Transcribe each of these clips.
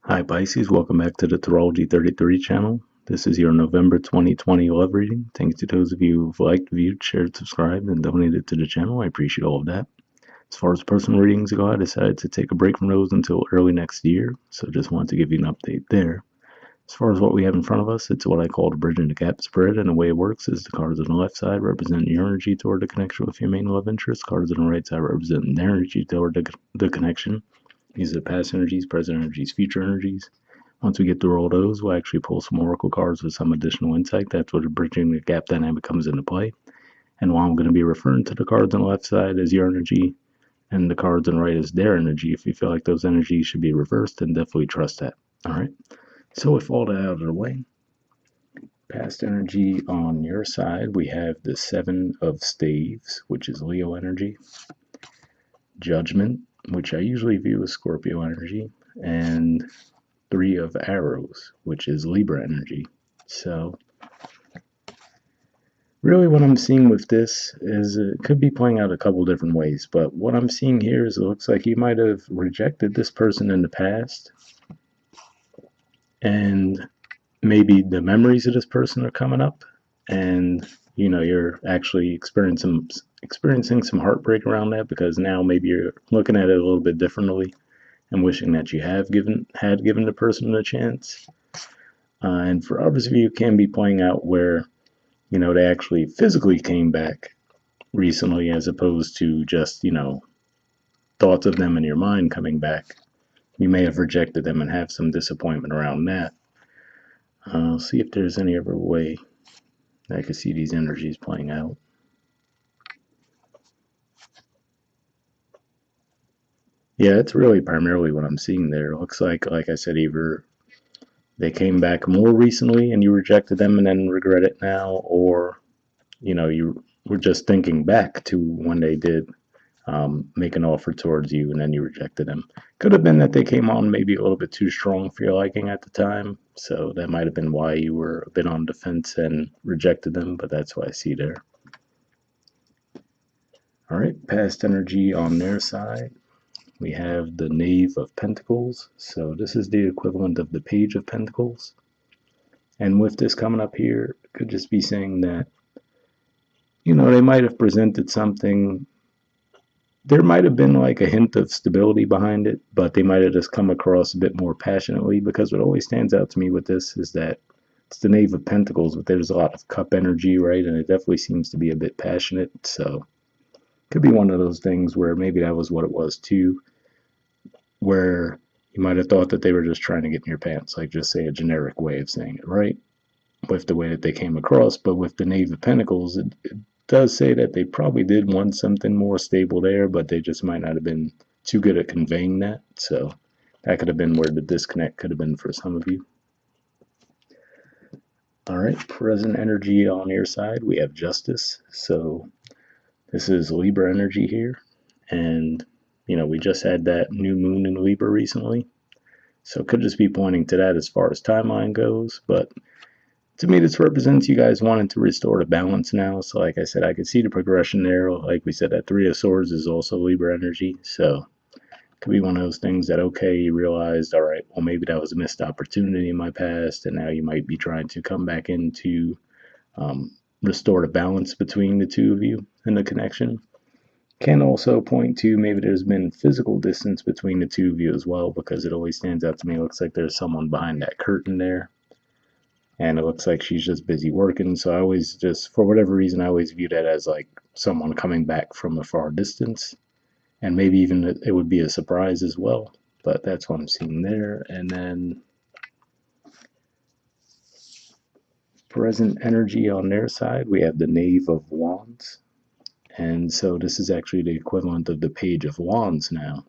Hi Pisces, welcome back to the Astrology 33 channel. This is your November 2020 love reading. Thanks to those of you who've liked, viewed, shared, subscribed, and donated to the channel. I appreciate all of that. As far as personal readings go, I decided to take a break from those until early next year, so just wanted to give you an update there. As far as what we have in front of us, it's what I call the bridging the gap spread, and the way it works is the cards on the left side represent your energy toward the connection with your main love interest. Cards on the right side represent their energy toward the connection. These are past energies, present energies, future energies. Once we get through all those, we'll actually pull some oracle cards with some additional insight. That's where the bridging the gap dynamic comes into play. And while I'm going to be referring to the cards on the left side as your energy and the cards on the right as their energy, if you feel like those energies should be reversed, then definitely trust that. All right. So with all that out of the way, past energy on your side, we have the Seven of Staves, which is Leo energy, Judgment, which I usually view as Scorpio energy, and Three of Arrows, which is Libra energy. So really what I'm seeing with this is it could be playing out a couple different ways, but what I'm seeing here is it looks like you might have rejected this person in the past, and maybe the memories of this person are coming up, and you're actually experiencing some heartbreak around that, because now maybe you're looking at it a little bit differently and wishing that you had given the person a chance. And for others of you, it can be playing out where they actually physically came back recently, as opposed to just thoughts of them in your mind coming back. You may have rejected them and have some disappointment around that. I'll see if there's any other way I could see these energies playing out. Yeah, it's really primarily what I'm seeing there. It looks like I said, either they came back more recently and you rejected them and then regret it now, or you were just thinking back to when they did make an offer towards you and then you rejected them. Could have been that they came on maybe a little bit too strong for your liking at the time, so that might have been why you were a bit on defense and rejected them, but that's what I see there. All right, past energy on their side. We have the Knave of Pentacles, so this is the equivalent of the Page of Pentacles. And with this coming up here, it could just be saying that, they might have presented something. There might have been like a hint of stability behind it, but they might have just come across a bit more passionately, because what always stands out to me with this is that it's the Knave of Pentacles, but there's a lot of cup energy, right? And it definitely seems to be a bit passionate. So it could be one of those things where maybe that was what it was too, where you might have thought that they were just trying to get in your pants, like just say a generic way of saying it, right? With the way that they came across. But with the Knave of Pentacles, it does say that they probably did want something more stable there, but they just might not have been too good at conveying that. So that could have been where the disconnect could have been for some of you. All right, present energy on your side, we have Justice. So this is Libra energy here. And, we just had that new moon in Libra recently. So it could just be pointing to that as far as timeline goes. But to me, this represents you guys wanting to restore the balance now. So like I said, I could see the progression there. Like we said, that Three of Swords is also Libra energy. So it could be one of those things that, okay, you realized, all right, well, maybe that was a missed opportunity in my past, and now you might be trying to come back into restore the balance between the two of you and the connection. Can also point to maybe there's been physical distance between the two of you as well, because it always stands out to me. It looks like there's someone behind that curtain there, and it looks like she's just busy working. So I always just, for whatever reason, I always view that as like someone coming back from a far distance, and maybe even it would be a surprise as well. But that's what I'm seeing there. And then present energy on their side, we have the Knave of Wands. And so this is actually the equivalent of the Page of Wands now.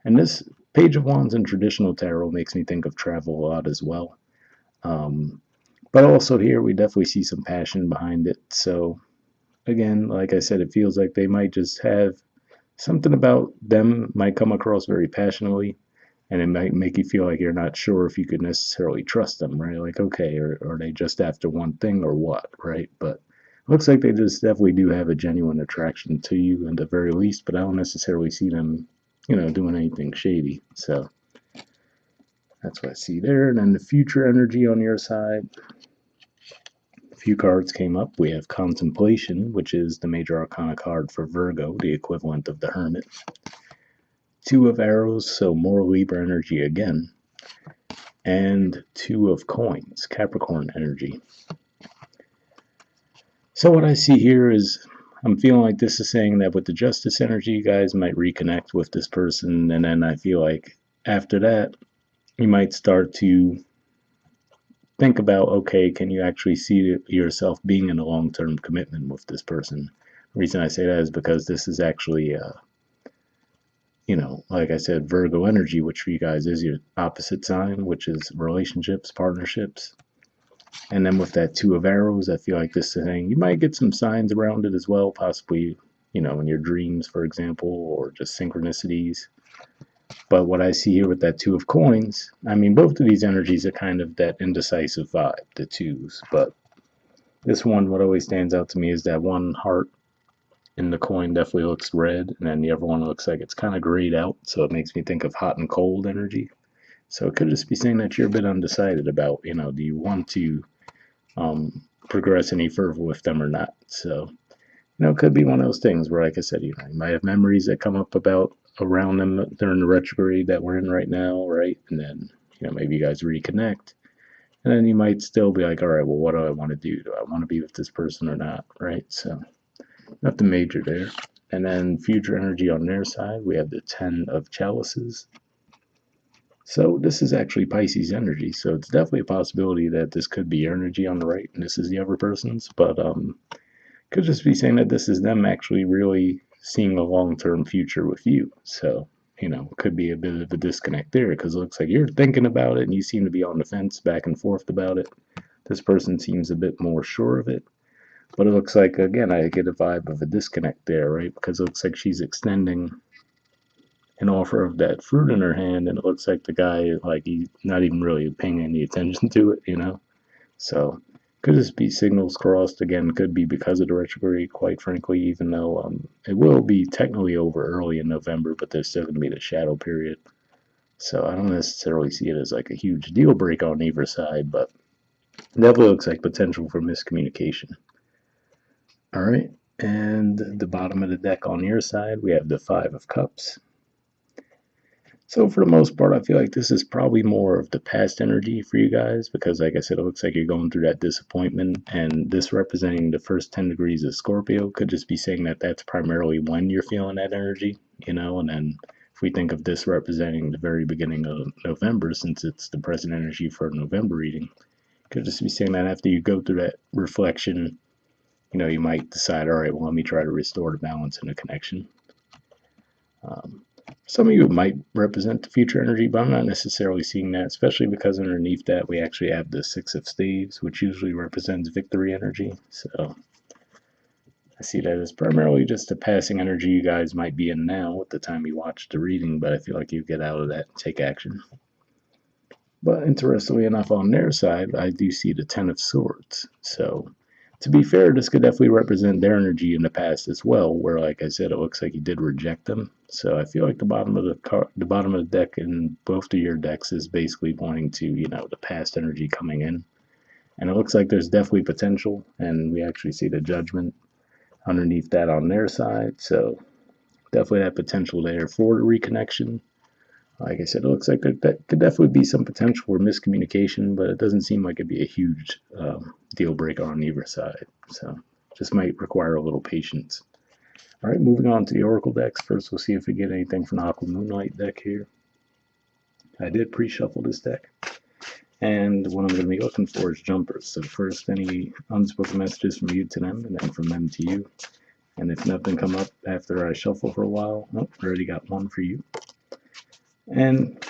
And this Page of Wands in traditional tarot makes me think of travel a lot as well. But also here, we definitely see some passion behind it. So again, like I said, it feels like they might just have something about them might come across very passionately, and it might make you feel like you're not sure if you could necessarily trust them, right? Like, okay, are they just after one thing or what, right? But it looks like they just definitely do have a genuine attraction to you at the very least, but I don't necessarily see them, doing anything shady. So That's what I see there. And then the future energy on your side. A few cards came up. We have Contemplation, which is the major arcana card for Virgo, the equivalent of the Hermit. Two of Arrows, so more Libra energy again. And Two of Coins, Capricorn energy. So what I see here is I'm feeling like this is saying that with the Justice energy, you guys might reconnect with this person. And then I feel like after that, you might start to think about, okay, can you actually see yourself being in a long-term commitment with this person? The reason I say that is because this is actually, like I said, Virgo energy, which for you guys is your opposite sign, which is relationships, partnerships. And then with that Two of Arrows, I feel like this thing, you might get some signs around it as well, possibly, in your dreams, for example, or just synchronicities. But what I see here with that Two of Coins, I mean, both of these energies are kind of that indecisive vibe, the twos. But this one, what always stands out to me is that one heart in the coin definitely looks red, and then the other one looks like it's kind of grayed out. So it makes me think of hot and cold energy. So it could just be saying that you're a bit undecided about, do you want to progress any further with them or not? So, it could be one of those things where, like I said, you might have memories that come up about around them during the retrograde that we're in right now, right? And then, maybe you guys reconnect. And then you might still be like, all right, well, what do I want to do? Do I want to be with this person or not, right? So, nothing major there. And then future energy on their side, we have the 10 of chalices. So this is actually Pisces energy. So it's definitely a possibility that this could be your energy on the right and this is the other person's. But could just be saying that this is them actually really seeing a long-term future with you. So, could be a bit of a disconnect there because it looks like you're thinking about it and you seem to be on the fence back and forth about it. This person seems a bit more sure of it. But it looks like, again, I get a vibe of a disconnect there, right? Because it looks like she's extending an offer of that fruit in her hand, and it looks like the guy, like, he's not even really paying any attention to it. So, could this be signals crossed? Again, could be because of the retrograde, quite frankly, even though it will be technically over early in November, but there's still going to be the shadow period. So, I don't necessarily see it as like a huge deal breaker on either side, but it definitely looks like potential for miscommunication. All right, and the bottom of the deck on your side, we have the Five of Cups. So for the most part, I feel like this is probably more of the past energy for you guys because, like I said, it looks like you're going through that disappointment, and this representing the first 10 degrees of Scorpio could just be saying that that's primarily when you're feeling that energy, and then if we think of this representing the very beginning of November, since it's the present energy for a November reading, could just be saying that after you go through that reflection, you might decide, all right, well, let me try to restore the balance and the connection. Some of you might represent the future energy, but I'm not necessarily seeing that, especially because underneath that we actually have the Six of Staves, which usually represents victory energy. So I see that as primarily just a passing energy you guys might be in now at the time you watch the reading, but I feel like you get out of that and take action. But interestingly enough, on their side, I do see the Ten of Swords. So to be fair, this could definitely represent their energy in the past as well, where, like I said, it looks like you did reject them. So I feel like the bottom of the deck in both of your decks is basically pointing to, the past energy coming in. And it looks like there's definitely potential, and we actually see the Judgment underneath that on their side. So definitely that potential there for the reconnection. Like I said, it looks like that could definitely be some potential for miscommunication, but it doesn't seem like it'd be a huge deal breaker on either side. So just might require a little patience. All right, moving on to the Oracle decks. First, we'll see if we get anything from the Aqua Moonlight deck here. I did pre-shuffle this deck. And what I'm going to be looking for is jumpers. So first, any unspoken messages from you to them, and then from them to you. And if nothing come up after I shuffle for a while, nope, already got one for you. And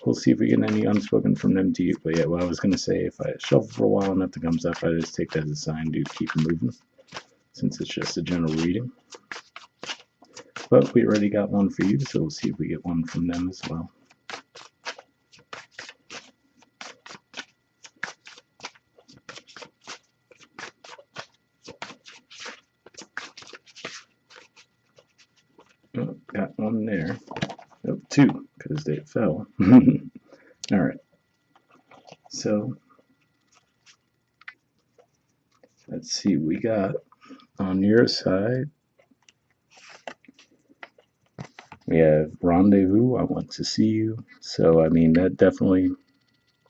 we'll see if we get any unspoken from them to you. But yeah, what I was going to say, if I shuffle for a while and nothing comes up, I just take that as a sign to keep moving, since it's just a general reading. But we already got one for you, so we'll see if we get one from them as well. Oh, got one there. Oh, two, because they fell. All right. So let's see. We got on your side, we have rendezvous. I want to see you. So, I mean, that definitely,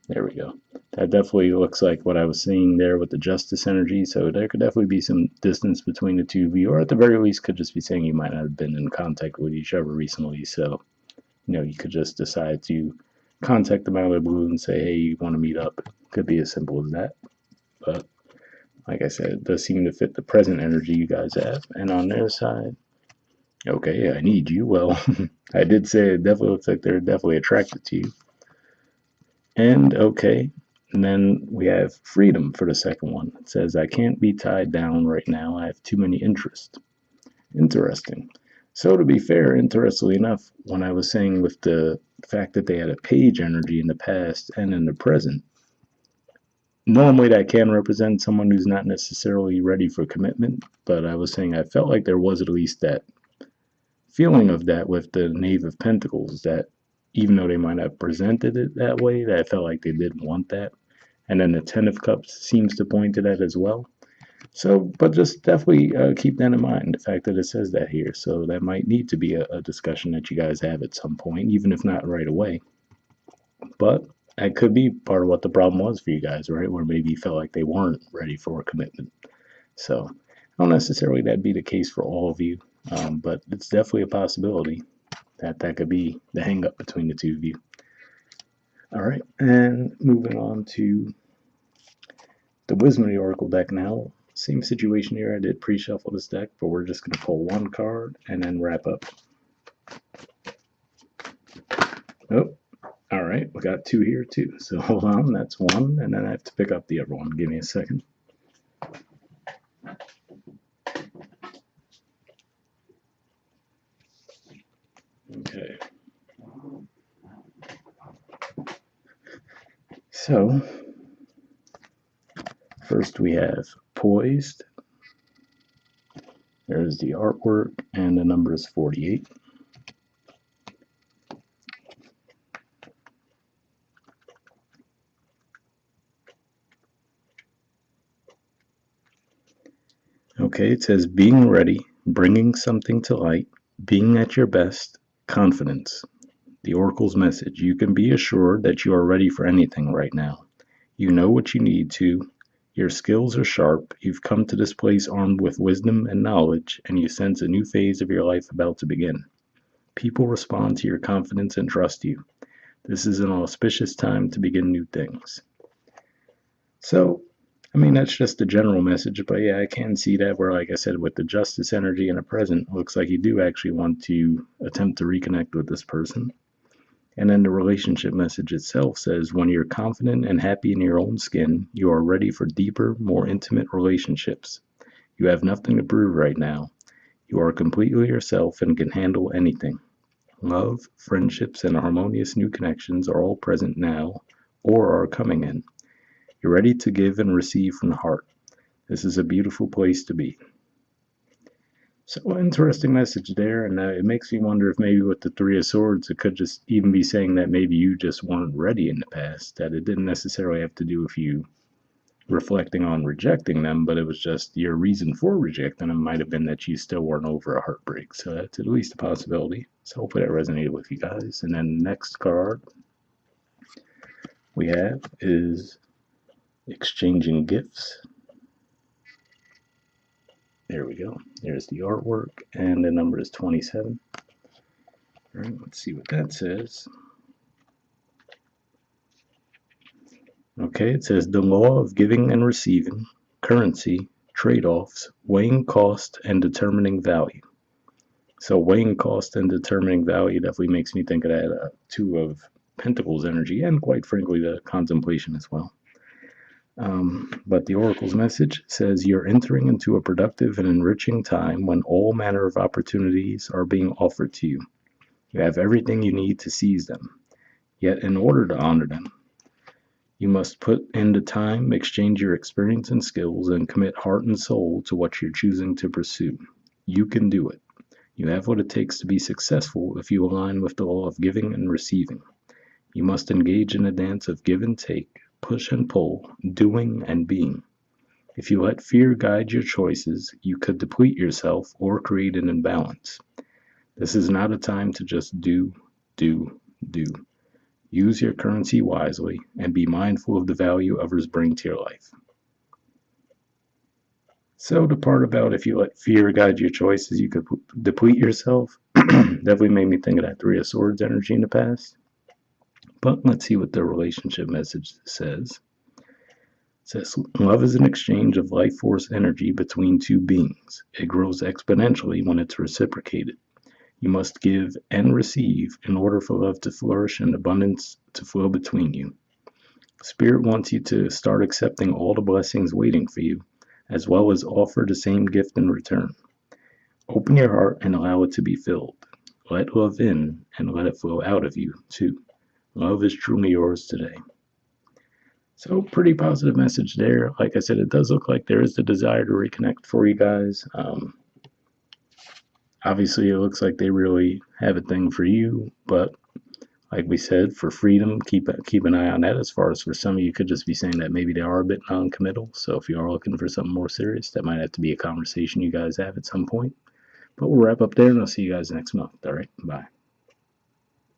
there we go. That definitely looks like what I was seeing there with the justice energy. So, there could definitely be some distance between the two of you, or at the very least, could just be saying you might not have been in contact with each other recently. So, you could just decide to contact them out of the blue and say, hey, you want to meet up. Could be as simple as that. But like I said, it does seem to fit the present energy you guys have. And on their side, okay, I need you. Well, I did say it definitely looks like they're definitely attracted to you. And okay, and then we have freedom for the second one. It says, I can't be tied down right now. I have too many interests. Interesting. So, to be fair, interestingly enough, when I was saying with the fact that they had a page energy in the past and in the present, normally that can represent someone who's not necessarily ready for commitment. But I was saying I felt like there was at least that feeling of that with the Knave of Pentacles, that even though they might have presented it that way, that I felt like they did want that. And then the Ten of Cups seems to point to that as well. So, but just definitely keep that in mind, the fact that it says that here. So that might need to be a discussion that you guys have at some point, even if not right away. But that could be part of what the problem was for you guys, right? Where maybe you felt like they weren't ready for a commitment. So, I don't necessarily that be the case for all of you, but it's definitely a possibility that that could be the hang up between the two of you. All right, and moving on to the Wisdom of the Oracle deck now. Same situation here. I did pre-shuffle this deck, but we're just going to pull one card and then wrap up. Oh, all right. We got two here too. So hold on. That's one, and then I have to pick up the other one. Give me a second. Okay. So first we have Poised. There's the artwork, and the number is 48. Okay, it says being ready, bringing something to light, being at your best, confidence. The Oracle's message: you can be assured that you are ready for anything right now. You know what you need to. Your skills are sharp. You've come to this place armed with wisdom and knowledge, and you sense a new phase of your life about to begin. People respond to your confidence and trust you. This is an auspicious time to begin new things. So, I mean, that's just the general message, but yeah, I can see that where, like I said, with the justice energy in the present, looks like you do actually want to attempt to reconnect with this person. And then the relationship message itself says, when you're confident and happy in your own skin, you are ready for deeper, more intimate relationships. You have nothing to prove right now. You are completely yourself and can handle anything. Love, friendships, and harmonious new connections are all present now or are coming in. You're ready to give and receive from the heart. This is a beautiful place to be. So, interesting message there, and it makes me wonder if maybe with the Three of Swords, it could just even be saying that maybe you just weren't ready in the past, that it didn't necessarily have to do with you reflecting on rejecting them, but it was just your reason for rejecting them might have been that you still weren't over a heartbreak. So, that's at least a possibility. So, hopefully that resonated with you guys. And then, next card we have is Exchanging Gifts. There we go. There's the artwork, and the number is 27. All right, let's see what that says. Okay, it says the law of giving and receiving, currency, trade-offs, weighing cost, and determining value. So weighing cost and determining value definitely makes me think of that Two of Pentacles energy, and quite frankly, the contemplation as well. But the Oracle's message says you're entering into a productive and enriching time when all manner of opportunities are being offered to you. You have everything you need to seize them. Yet, in order to honor them, you must put in the time, exchange your experience and skills, and commit heart and soul to what you're choosing to pursue. You can do it. You have what it takes to be successful if you align with the law of giving and receiving. You must engage in a dance of give and take, push and pull, doing and being. If you let fear guide your choices, you could deplete yourself or create an imbalance. This is not a time to just do, do, do. Use your currency wisely and be mindful of the value others bring to your life. So, the part about if you let fear guide your choices, you could deplete yourself definitely made me think of that Three of Swords energy in the past. But let's see what the relationship message says. It says, love is an exchange of life force energy between two beings. It grows exponentially when it's reciprocated. You must give and receive in order for love to flourish and abundance to flow between you. Spirit wants you to start accepting all the blessings waiting for you, as well as offer the same gift in return. Open your heart and allow it to be filled. Let love in and let it flow out of you, too. Love is truly yours today. So, pretty positive message there. Like I said, it does look like there is the desire to reconnect for you guys. Obviously, it looks like they really have a thing for you, but like we said, for freedom, keep an eye on that. As far as for some of you, could just be saying that maybe they are a bit non-committal. So if you are looking for something more serious, that might have to be a conversation you guys have at some point. But we'll wrap up there, and I'll see you guys next month. All right, bye.